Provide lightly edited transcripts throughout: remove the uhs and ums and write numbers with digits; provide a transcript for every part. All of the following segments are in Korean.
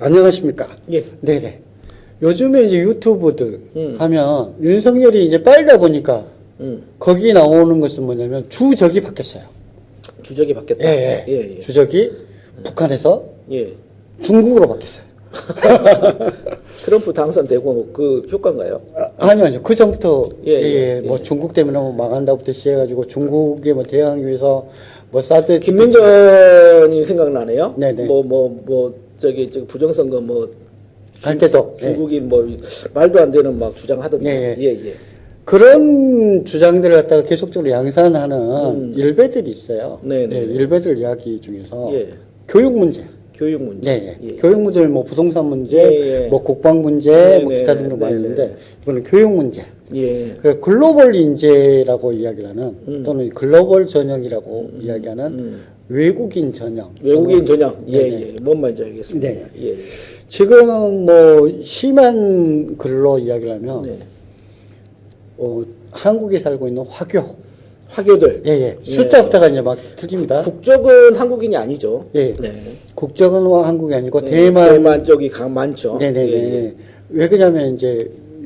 안녕하십니까? 예. 네네. 요즘에 이제 유튜브들 하면 윤석열이 이제 빨다 보니까 거기 나오는 것은 뭐냐면 주적이 바뀌었어요. 주적이 바뀌었다. 예, 예. 예, 예. 주적이 북한에서 예. 중국으로 바뀌었어요. 트럼프 당선되고 그 효과인가요? 아니요. 그 전부터 예, 예, 뭐 예. 중국 때문에 뭐 망한다부터 시작해가지고 중국에 뭐 대항하기 위해서 뭐 사드 김민전이 생각나네요. 네네. 저기 부정선거 할 때도 중국이 뭐 말도 안 되는 막 주장하던데. 예, 예. 예, 예. 그런 주장들을 갖다가 계속적으로 양산하는 일베들이 있어요. 네네. 예, 일베들 이야기 중에서 예. 교육 문제. 교육 문제. 네, 예. 교육 문제, 뭐 부동산 문제, 예, 예. 뭐 국방 문제, 네, 뭐 네, 기타 등등 많이 네, 있는데 네. 이거는 교육 문제. 예. 그래 글로벌 인재라고 이야기를 하는 또는 글로벌 전형이라고 이야기하는 외국인 전형. 외국인 전형. 예, 네, 예. 뭔 말인지 알겠습니다. 네. 예. 예. 지금 뭐 심한 글로 이야기를 하면 네. 한국에 살고 있는 화교들. 예. 숫자부터가 이제 막 틀립니다. 국적은 한국인이 아니죠. 예. 네. 국적은 한국이 아니고 네. 대만 쪽이 많죠. 네네네. 예, 예. 왜 그러냐면 이제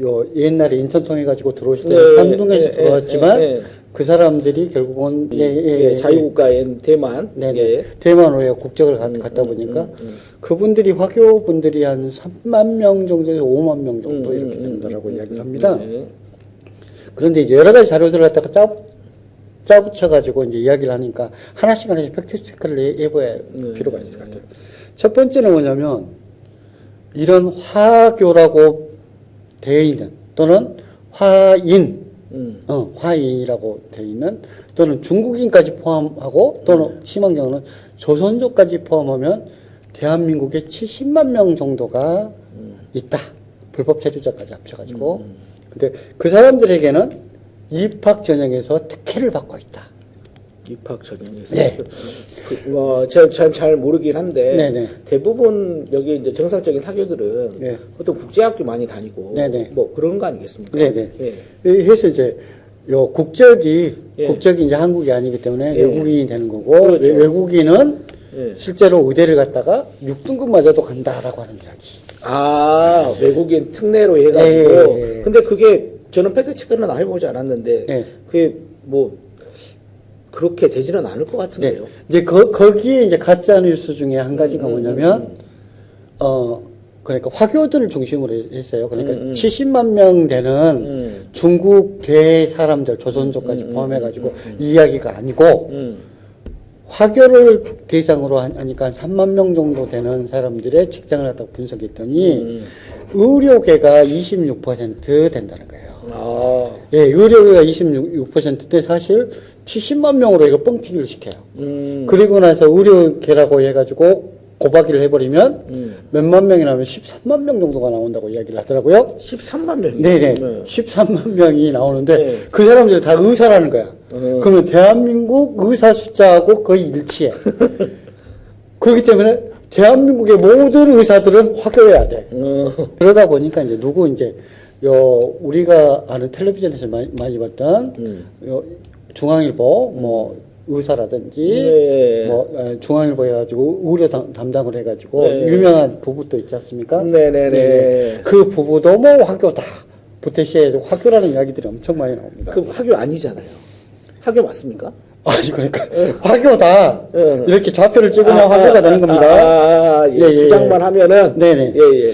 요 옛날에 인천 통해 가지고 들어오실 때 네,山동에서 예, 들어왔지만 예, 예. 그 사람들이 결국은 자유국가인 대만. 네네. 예. 대만으로 국적을 갖다 보니까 그분들이 화교분들이 한 3만 명 정도에서 5만 명 정도 이렇게 된다라고 이야기를 합니다. 네. 그런데 이제 여러 가지 자료들을 갖다가 짜붙여 가지고 이제 이야기를 하니까 하나씩 팩트 체크를 해봐야 필요가 있을 것 같아요. 첫 번째는 뭐냐면 이런 화교라고 되어 있는 또는 화인이라고 되어 있는 또는 중국인까지 포함하고 또는 심한 경우는 조선족까지 포함하면 대한민국에 70만 명 정도가 있다. 불법 체류자까지 합쳐가지고. 근데 그 사람들에게는 입학 전형에서 특혜를 받고 있다. 입학 전형에서. 네. 제가 잘 모르긴 한데 네네. 대부분 여기 이제 정상적인 학교들은 네. 보통 국제학교 많이 다니고 네네. 뭐 그런 거 아니겠습니까? 네네. 예. 해서 이제 요 국적이 예. 이제 한국이 아니기 때문에 예. 외국인이 되는 거고 그렇죠. 외국인은 예. 실제로 의대를 갔다가 6등급 맞아도 간다라고 하는 이야기. 외국인 특례로 해가지고. 예. 근데 그게 저는 팩트 체크는 해보지 않았는데 예. 그게 뭐 그렇게 되지는 않을 것 네. 같은데요. 이제 거기에 이제 가짜 뉴스 중에 한 가지가 뭐냐면 그러니까 화교들을 중심으로 했어요. 그러니까 70만 명 되는 중국 대 사람들 조선족까지 포함해가지고 이야기가 아니고 화교를 대상으로 하니까 한 3만 명 정도 되는 사람들의 직장을 갖다 분석했더니 의료계가 26% 된다는 거예요. 예, 의료계가 26%인데 사실 70만 명으로 이거 뻥튀기를 시켜요. 그리고 나서 의료계라고 해가지고 고박이를 해버리면 몇만 명이 나오면 13만 명 정도가 나온다고 이야기를 하더라고요. 13만 명이. 네네. 13만 명이 나오는데 네. 그 사람들이 다 의사라는 거야. 그러면 대한민국 의사 숫자하고 거의 일치해. 그렇기 때문에 대한민국의 모든 의사들은 화교해야 돼. 그러다 보니까 이제 우리가 아는 텔레비전에서 많이 봤던 중앙일보 뭐 의사라든지 네. 뭐 중앙일보 해가지고 의료 담당을 해가지고 네. 유명한 부부도 있지 않습니까? 네네네. 네. 그 부부도 뭐 화교다. 부태시에 화교라는 이야기들이 엄청 많이 나옵니다. 그 화교 아니잖아요. 화교 맞습니까? 아니 그러니까 화교다. 네. 이렇게 좌표를 찍으면 화교가 되는 겁니다. 주장만 하면은. 네네. 예.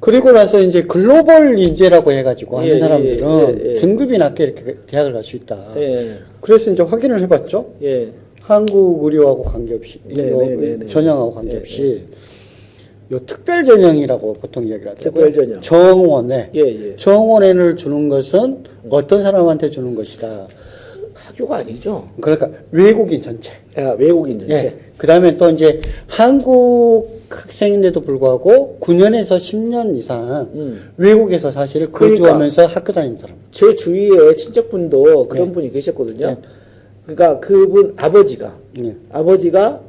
그리고 나서 이제 글로벌 인재라고 해가지고 하는 예, 사람들은 예. 등급이 낮게 이렇게 대학을 갈 수 있다. 예. 그래서 이제 확인을 해봤죠. 예. 한국 의료하고 관계없이, 네. 전형하고 관계없이, 요 특별 전형이라고 보통 이야기를 하더라고요. 특별 전형. 정원에. 예. 정원에를 주는 것은 어떤 사람한테 주는 것이다. 학교가 아니죠. 그러니까 외국인 전체. 외국인 전체. 예. 그 다음에 또 이제 한국 학생인데도 불구하고 9년에서 10년 이상 외국에서 사실 거주하면서 학교 다니는 사람. 제 주위에 친척분도 그런 분이 계셨거든요. 그러니까 그분 아버지가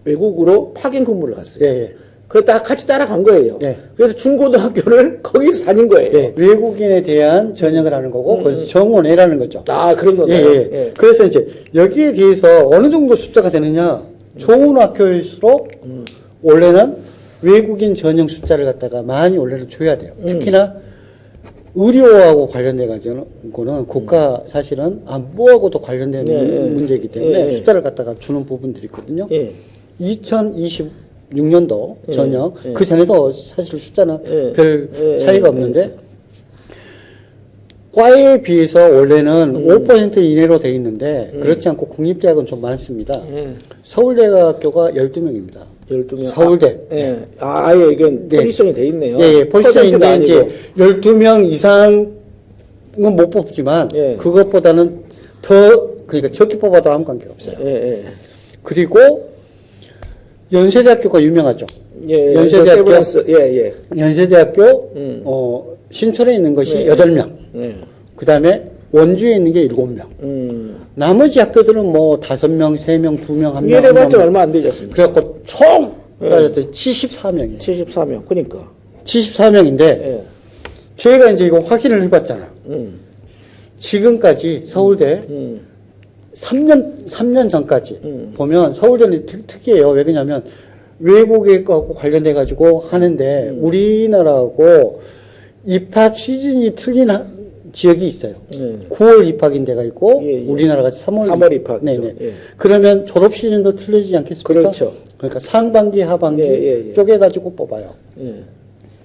외국으로 파견 근무를 갔어요. 예. 그랬다 같이 따라간 거예요. 예. 그래서 중고등학교를 거기서 다닌 거예요. 예. 외국인에 대한 전형을 하는 거고, 거기서 정원회라는 거죠. 그런 건가요? 예. 그래서 이제 여기에 대해서 어느 정도 숫자가 되느냐, 좋은 학교일수록 원래는 외국인 전형 숫자를 갖다가 많이 원래는 줘야 돼요. 특히나 의료하고 관련돼 가지고는 국가 사실은 안보하고도 관련된 문제이기 때문에 숫자를 갖다가 주는 부분들이 있거든요. 2026년도 전형 그 전에도 사실 숫자는 별 차이가 없는데 과에 비해서 원래는 5% 이내로 돼 있는데 그렇지 않고 국립대학은 좀 많습니다. 서울대학교가 12명입니다. 12명. 서울대. 아예 이건 포지션이 돼 있네요. 포지션인데 이제 12명 이상은 못 뽑지만 그것보다는 더 그러니까 적게 뽑아도 아무 관계가 없어요. 그리고 연세대학교가 유명하죠. 연세대학교. 연세대학교 신촌에 있는 것이 8명. 그다음에 원주에 있는 게 7명. 나머지 학교들은 뭐 5명, 3명, 2명, 1명. 이래봤자 얼마 안 되지 않습니까? 그래갖고 총 따졌더니 74명이에요. 74명. 그러니까. 74명인데 저희가 이제 이거 확인을 해봤잖아요. 지금까지 서울대 3년 전까지 보면 서울대는 특이해요. 왜 그러냐면 외국에하고 관련돼 가지고 하는데 우리나라하고 입학 시즌이 틀린 지역이 있어요. 9월 입학인 데가 있고 우리나라가 3월 입학이죠. 네네. 그러면 졸업 시즌도 틀리지 않겠습니까? 그렇죠. 그러니까 상반기, 하반기 쪼개가지고 뽑아요.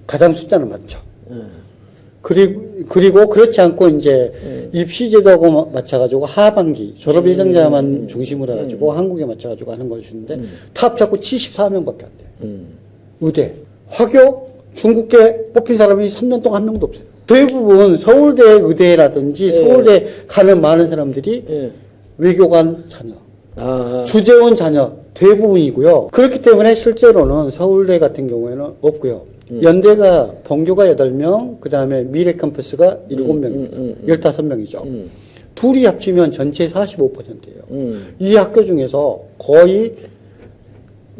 가장 숫자는 많죠. 그리고 그렇지 않고 이제 입시제도하고 맞춰가지고 하반기 졸업 예정자만 중심으로 해가지고 한국에 맞춰가지고 하는 것인데 다 합쳐갖고 74명밖에 안 돼요. 의대, 화교, 중국계 뽑힌 사람이 3년 동안 한 명도 없어요. 대부분 서울대 의대라든지 서울대 가는 많은 사람들이 외교관 자녀, 주재원 자녀 대부분이고요. 그렇기 때문에 실제로는 서울대 같은 경우에는 없고요. 연대가 본교가 8명, 그 다음에 미래 캠퍼스가 7명, 15명이죠. 둘이 합치면 전체 45%예요. 이 학교 중에서 거의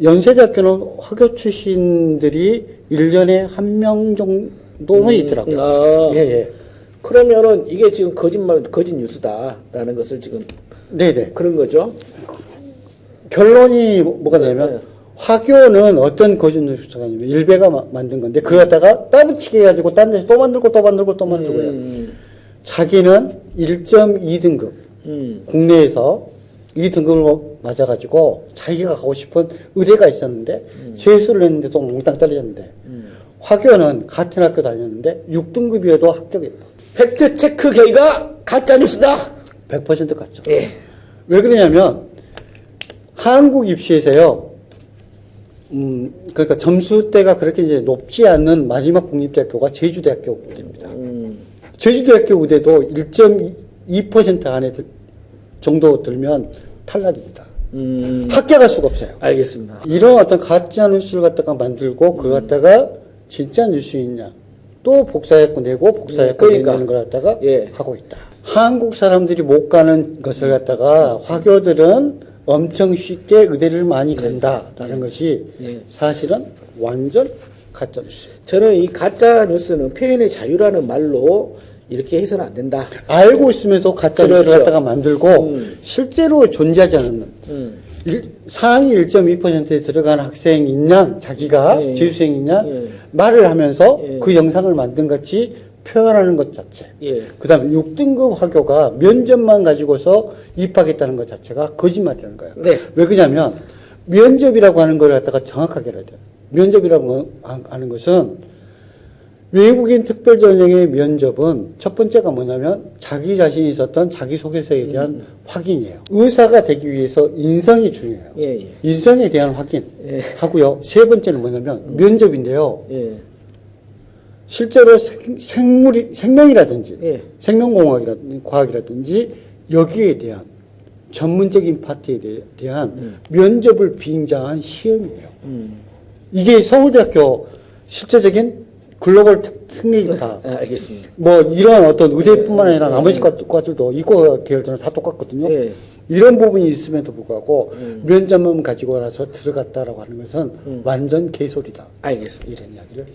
연세대학교는 화교 출신들이 1년에 1명 정도는 있더라고요. 그러면은 이게 지금 거짓 뉴스다라는 것을 지금 네네. 그런 거죠. 결론이 뭐가 되냐면 화교는 어떤 거짓 뉴스가 아니면 일베가 만든 건데 그걸 갖다가 따붙이게 해가지고 딴 데서 또 만들고 해요. 자기는 1.2등급 국내에서 2등급을 맞아가지고 자기가 가고 싶은 의대가 있었는데 재수를 했는데도 몽땅 떨어졌는데 화교는 같은 학교 다녔는데 6등급이어도 합격했다. 팩트 체크 결과 가짜 뉴스다. 100% 같죠. 왜 그러냐면 한국 입시에서요. 그러니까 점수대가 그렇게 이제 높지 않는 마지막 국립대학교가 제주대학교 의대입니다. 제주대학교 의대도 1.2% 안에 정도 들면 탈락입니다. 합격할 수가 없어요. 알겠습니다. 이런 어떤 가짜 뉴스를 갖다가 만들고 그걸 갖다가 진짜 뉴스이냐 또 복사해서 내고 복사해서 내는 걸 갖다가 하고 있다. 한국 사람들이 못 가는 것을 갖다가 화교들은 엄청 쉽게 의대를 많이 간다라는 것이 사실은 완전 가짜 뉴스예요. 저는 이 가짜 뉴스는 표현의 자유라는 말로 이렇게 해서는 안 된다. 알고 있으면서 가짜 뉴스를 갖다가 만들고 실제로 존재하지 않는 상위 1.2%에 들어간 학생인 양 자기가 재수생인 양 말을 하면서 그 영상을 만든 같이 표현하는 것 자체. 그 다음에 6등급 화교가 면접만 가지고서 입학했다는 것 자체가 거짓말이라는 거예요. 왜 그러냐면 면접이라고 하는 걸 갖다가 정확하게 알아야 돼요. 면접이라고 하는 것은 외국인 특별전형의 면접은 첫 번째가 뭐냐면 자기 자신이 있었던 자기소개서에 대한 확인이에요. 의사가 되기 위해서 인성이 중요해요. 인성에 대한 확인 하고요. 세 번째는 뭐냐면 면접인데요. 실제로 생명이라든지 생명공학이라든지 과학이라든지 여기에 대한 전문적인 파트에 대한 면접을 빙자한 시험이에요. 이게 서울대학교 실제적인 글로벌 특례입니다. 알겠습니다. 뭐 이런 어떤 의대뿐만 아니라 나머지 과들도 이과 계열들은 다 똑같거든요. 이런 부분이 있음에도 불구하고 면접만 가지고 나서 들어갔다라고 하는 것은 완전 개소리다. 알겠습니다. 이런 이야기를